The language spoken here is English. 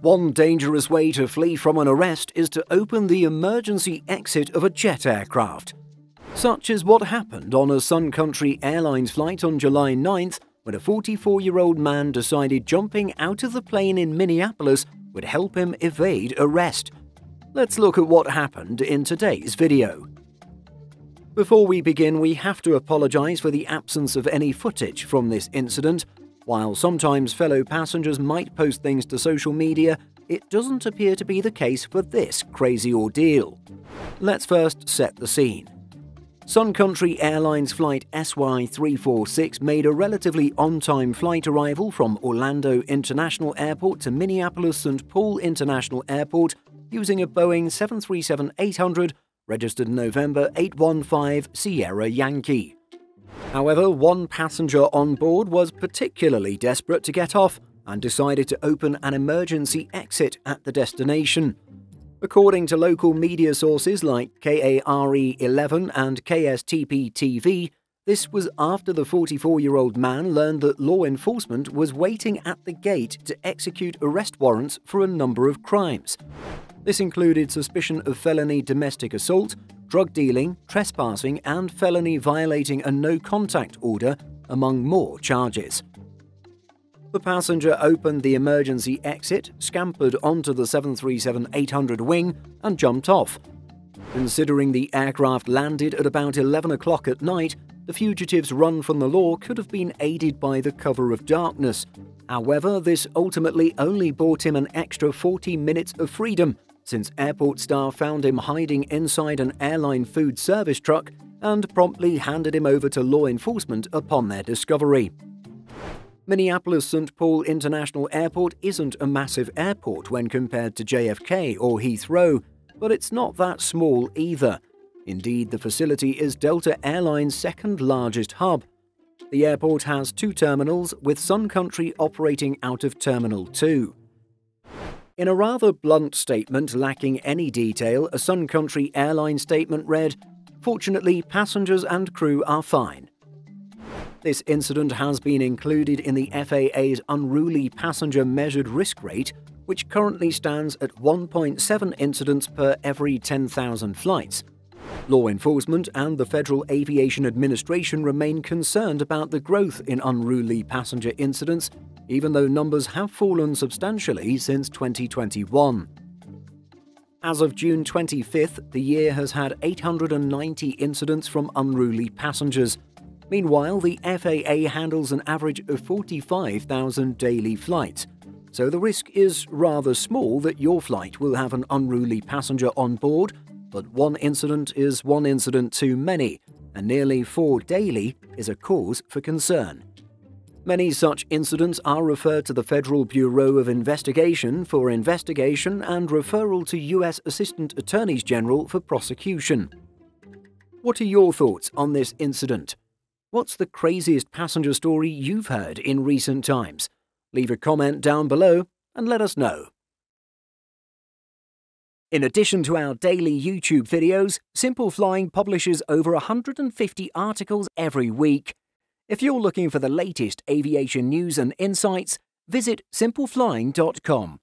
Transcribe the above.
One dangerous way to flee from an arrest is to open the emergency exit of a jet aircraft. Such is what happened on a Sun Country Airlines flight on July 9th when a 44-year-old man decided jumping out of the plane in Minneapolis would help him evade arrest. Let's look at what happened in today's video. Before we begin, we have to apologize for the absence of any footage from this incident. While sometimes fellow passengers might post things to social media, it doesn't appear to be the case for this crazy ordeal. Let's first set the scene. Sun Country Airlines flight SY346 made a relatively on-time flight arrival from Orlando International Airport to Minneapolis-St. Paul International Airport using a Boeing 737-800 registered November 815 Sierra Yankee. However, one passenger on board was particularly desperate to get off and decided to open an emergency exit at the destination. According to local media sources like KARE11 and KSTP-TV, this was after the 44-year-old man learned that law enforcement was waiting at the gate to execute arrest warrants for a number of crimes. This included suspicion of felony domestic assault, drug dealing, trespassing, and felony violating a no-contact order, among more charges. The passenger opened the emergency exit, scampered onto the 737-800 wing, and jumped off. Considering the aircraft landed at about 11 o'clock at night, the fugitive's run from the law could have been aided by the cover of darkness. However, this ultimately only bought him an extra 40 minutes of freedom, since airport staff found him hiding inside an airline food service truck and promptly handed him over to law enforcement upon their discovery. Minneapolis-St. Paul International Airport isn't a massive airport when compared to JFK or Heathrow, but it's not that small either. Indeed, the facility is Delta Airlines' second largest hub. The airport has 2 terminals, with Sun Country operating out of Terminal 2. In a rather blunt statement lacking any detail, a Sun Country Airlines statement read, "Fortunately, passengers and crew are fine." This incident has been included in the FAA's unruly passenger measured risk rate, which currently stands at 1.7 incidents per every 10,000 flights. Law enforcement and the Federal Aviation Administration remain concerned about the growth in unruly passenger incidents, even though numbers have fallen substantially since 2021. As of June 25th, the year has had 890 incidents from unruly passengers. Meanwhile, the FAA handles an average of 45,000 daily flights, so the risk is rather small that your flight will have an unruly passenger on board, but one incident is one incident too many, and nearly 4 daily is a cause for concern. Many such incidents are referred to the Federal Bureau of Investigation for investigation and referral to U.S. Assistant Attorneys General for prosecution. What are your thoughts on this incident? What's the craziest passenger story you've heard in recent times? Leave a comment down below and let us know. In addition to our daily YouTube videos, Simple Flying publishes over 150 articles every week. If you're looking for the latest aviation news and insights, visit simpleflying.com.